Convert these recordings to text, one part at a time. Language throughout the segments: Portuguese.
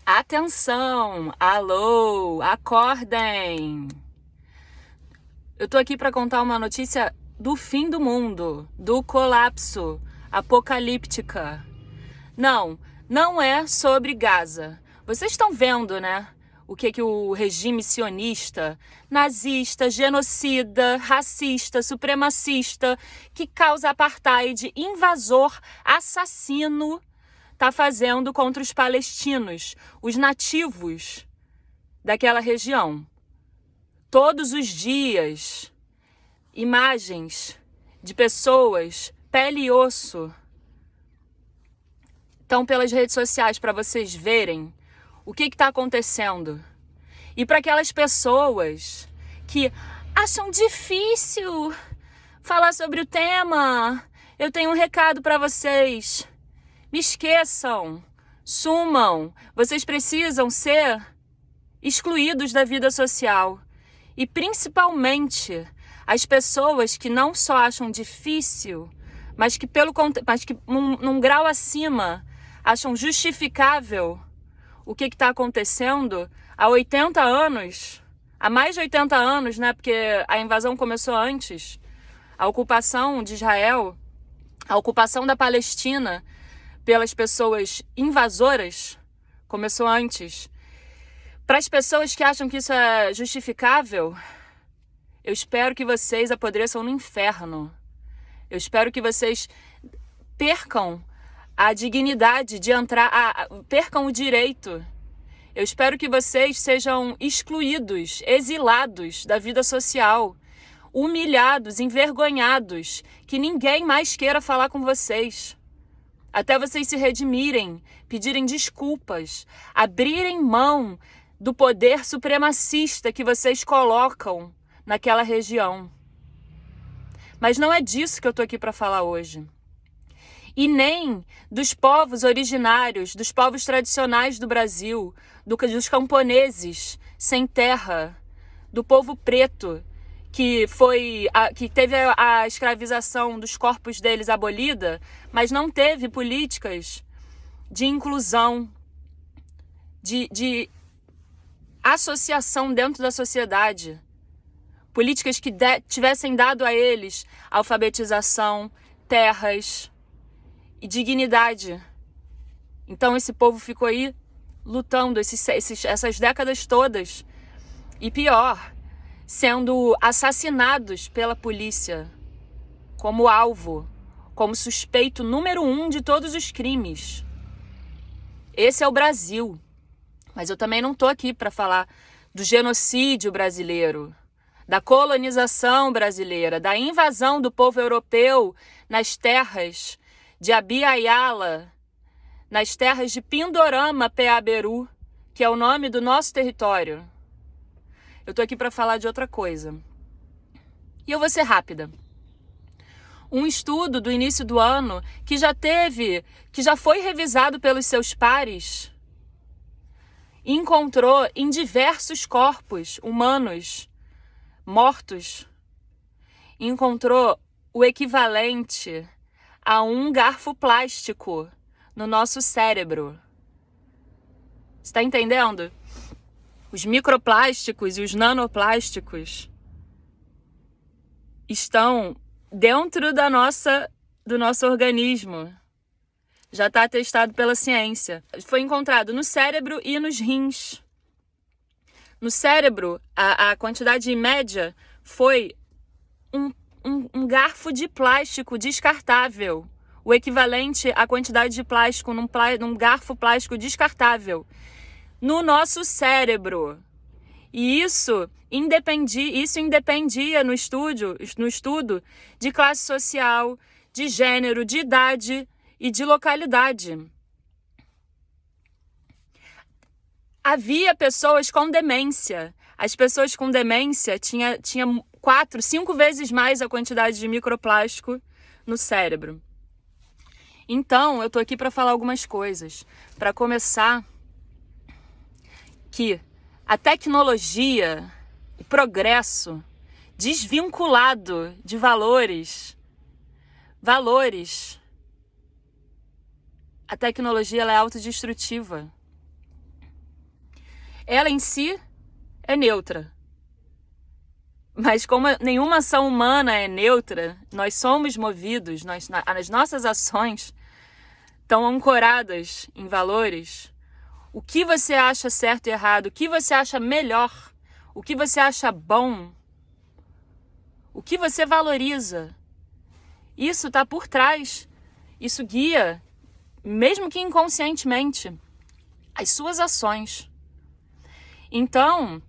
Atenção! Alô! Acordem! Eu tô aqui para contar uma notícia do fim do mundo, do colapso, apocalíptica. Não é sobre Gaza. Vocês estão vendo, né? O que o regime sionista, nazista, genocida, racista, supremacista, que causa apartheid, invasor, assassino, está fazendo contra os palestinos, os nativos daquela região. Todos os dias, imagens de pessoas, pele e osso, estão pelas redes sociais para vocês verem o que está acontecendo. E para aquelas pessoas que acham difícil falar sobre o tema, eu tenho um recado para vocês. Me esqueçam, sumam, vocês precisam ser excluídos da vida social. E principalmente as pessoas que não só acham difícil, mas que num grau acima acham justificável o que está acontecendo há 80 anos, há mais de 80 anos, né? Porque a invasão começou antes, a ocupação de Israel, a ocupação da Palestina pelas pessoas invasoras começou antes. Para as pessoas que acham que isso é justificável, eu espero que vocês apodreçam no inferno. Eu espero que vocês percam a dignidade de entrar, percam o direito. Eu espero que vocês sejam excluídos, exilados da vida social, humilhados, envergonhados, que ninguém mais queira falar com vocês. Até vocês se redimirem, pedirem desculpas, abrirem mão do poder supremacista que vocês colocam naquela região. Mas não é disso que eu tô aqui para falar hoje. E nem dos povos originários, dos povos tradicionais do Brasil, dos camponeses sem terra, do povo preto, que teve a escravização dos corpos deles abolida, mas não teve políticas de inclusão, de associação dentro da sociedade. Políticas que tivessem dado a eles alfabetização, terras e dignidade. Então esse povo ficou aí lutando essas décadas todas. E pior, sendo assassinados pela polícia como alvo, como suspeito número 1 de todos os crimes. Esse é o Brasil. Mas eu também não estou aqui para falar do genocídio brasileiro, da colonização brasileira, da invasão do povo europeu nas terras de Abya-Yala, nas terras de Pindorama, Peaberu, que é o nome do nosso território. Eu tô aqui para falar de outra coisa. E eu vou ser rápida. Um estudo do início do ano que já foi revisado pelos seus pares, encontrou em diversos corpos humanos mortos, encontrou o equivalente a um garfo plástico no nosso cérebro. Está entendendo? Os microplásticos e os nanoplásticos estão dentro do nosso organismo. Já está atestado pela ciência. Foi encontrado no cérebro e nos rins. No cérebro, a quantidade média foi um garfo de plástico descartável. O equivalente à quantidade de plástico num garfo plástico descartável. No nosso cérebro. E isso independia no estudo de classe social, de gênero, de idade e de localidade. Havia pessoas com demência. As pessoas com demência tinham 4, 5 vezes mais a quantidade de microplástico no cérebro. Então, eu tô aqui para falar algumas coisas. Para começar, que a tecnologia, o progresso, desvinculado de valores, a tecnologia ela é autodestrutiva. ela em si é neutra. Mas como nenhuma ação humana é neutra, nós somos movidos, as nossas ações estão ancoradas em valores. O que você acha certo e errado, o que você acha melhor, o que você acha bom, o que você valoriza. Isso está por trás, isso guia, mesmo que inconscientemente, as suas ações. Então,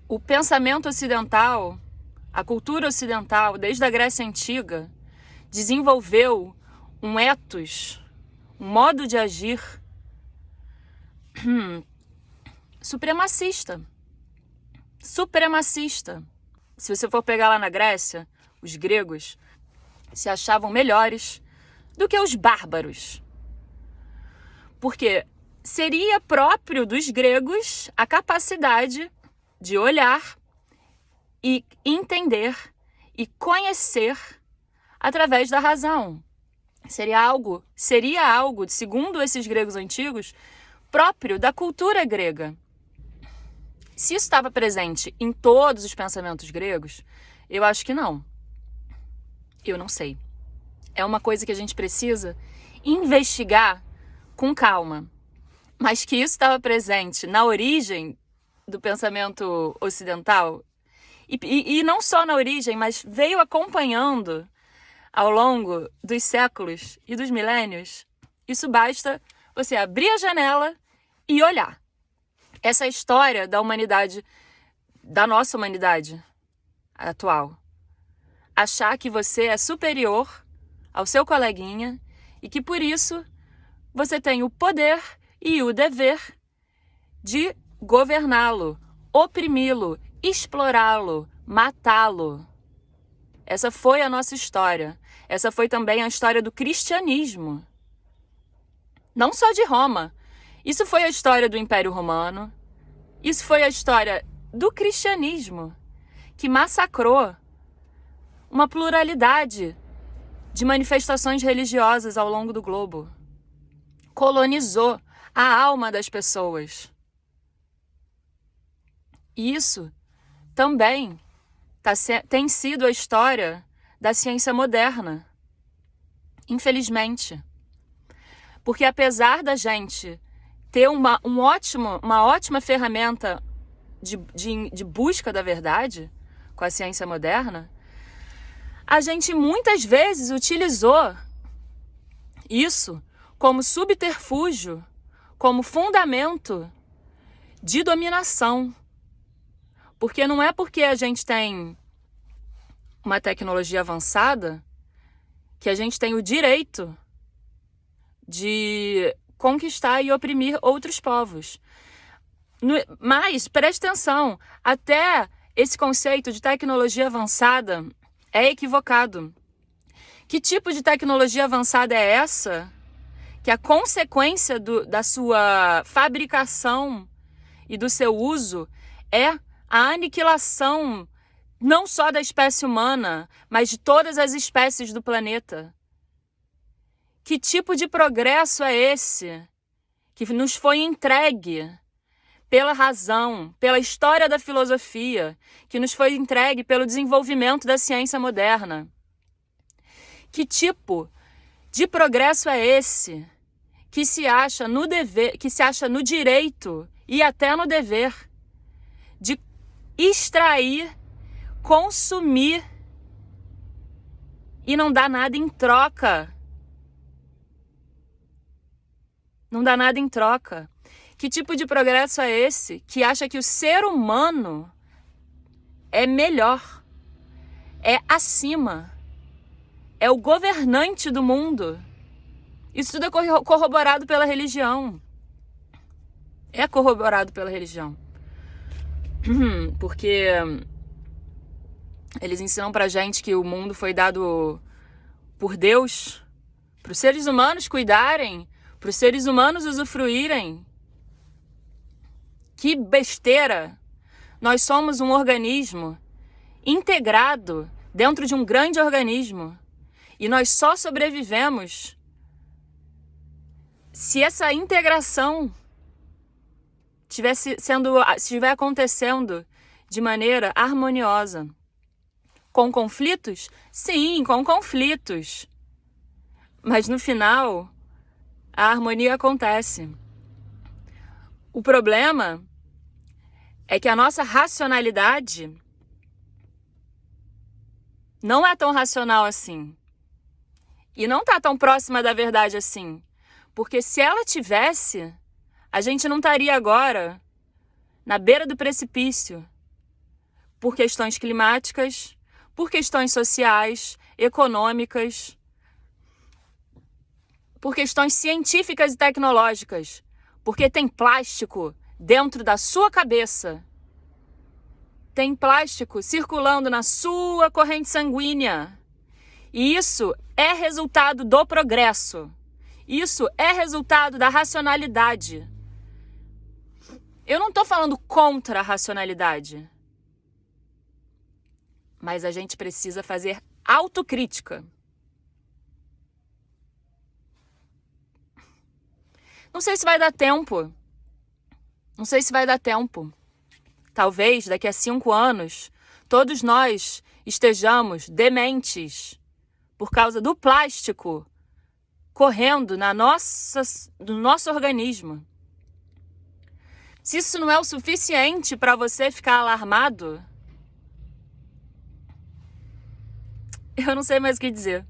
o pensamento ocidental, a cultura ocidental, desde a Grécia Antiga, desenvolveu um ethos, um modo de agir supremacista. Supremacista. Se você for pegar lá na Grécia, os gregos se achavam melhores do que os bárbaros. Porque seria próprio dos gregos a capacidade de olhar e entender e conhecer através da razão. Seria algo, segundo esses gregos antigos, próprio da cultura grega. Se isso estava presente em todos os pensamentos gregos, eu acho que não. Eu não sei. É uma coisa que a gente precisa investigar com calma. Mas que isso estava presente na origem do pensamento ocidental, e não só na origem, mas veio acompanhando ao longo dos séculos e dos milênios, isso basta você abrir a janela e olhar. Essa história da humanidade, da nossa humanidade atual. Achar que você é superior ao seu coleguinha e que por isso você tem o poder e o dever de governá-lo, oprimi-lo, explorá-lo, matá-lo. Essa foi a nossa história. Essa foi também a história do cristianismo. Não só de Roma. Isso foi a história do Império Romano. Isso foi a história do cristianismo, que massacrou uma pluralidade de manifestações religiosas ao longo do globo. Colonizou a alma das pessoas. Isso também tem sido a história da ciência moderna. Infelizmente. Porque apesar da gente ter uma ótima ferramenta de busca da verdade com a ciência moderna, a gente muitas vezes utilizou isso como subterfúgio, como fundamento de dominação. Porque não é porque a gente tem uma tecnologia avançada que a gente tem o direito de conquistar e oprimir outros povos. Mas, preste atenção, até esse conceito de tecnologia avançada é equivocado. Que tipo de tecnologia avançada é essa? Que a consequência da sua fabricação e do seu uso é a aniquilação não só da espécie humana, mas de todas as espécies do planeta. Que tipo de progresso é esse que nos foi entregue pela razão, pela história da filosofia, que nos foi entregue pelo desenvolvimento da ciência moderna? Que tipo de progresso é esse que se acha no dever, que se acha no direito e até no dever de extrair, consumir e não dá nada em troca? Não dá nada em troca. Que tipo de progresso é esse que acha que o ser humano é melhor, é acima, é o governante do mundo? Isso tudo é corroborado pela religião. É corroborado pela religião. Porque eles ensinam pra gente que o mundo foi dado por Deus, para os seres humanos cuidarem, para os seres humanos usufruírem. Que besteira! Nós somos um organismo integrado dentro de um grande organismo. E nós só sobrevivemos se essa integração se estiver acontecendo de maneira harmoniosa. Com conflitos? Sim, com conflitos. Mas no final, a harmonia acontece. O problema é que a nossa racionalidade não é tão racional assim. E não está tão próxima da verdade assim. Porque se ela tivesse, a gente não estaria agora na beira do precipício. Por questões climáticas, por questões sociais, econômicas, por questões científicas e tecnológicas. Porque tem plástico dentro da sua cabeça. Tem plástico circulando na sua corrente sanguínea. E isso é resultado do progresso. Isso é resultado da racionalidade. Eu não estou falando contra a racionalidade. Mas a gente precisa fazer autocrítica. Não sei se vai dar tempo. Não sei se vai dar tempo. Talvez daqui a 5 anos, todos nós estejamos dementes por causa do plástico correndo no nosso organismo. Se isso não é o suficiente para você ficar alarmado, eu não sei mais o que dizer.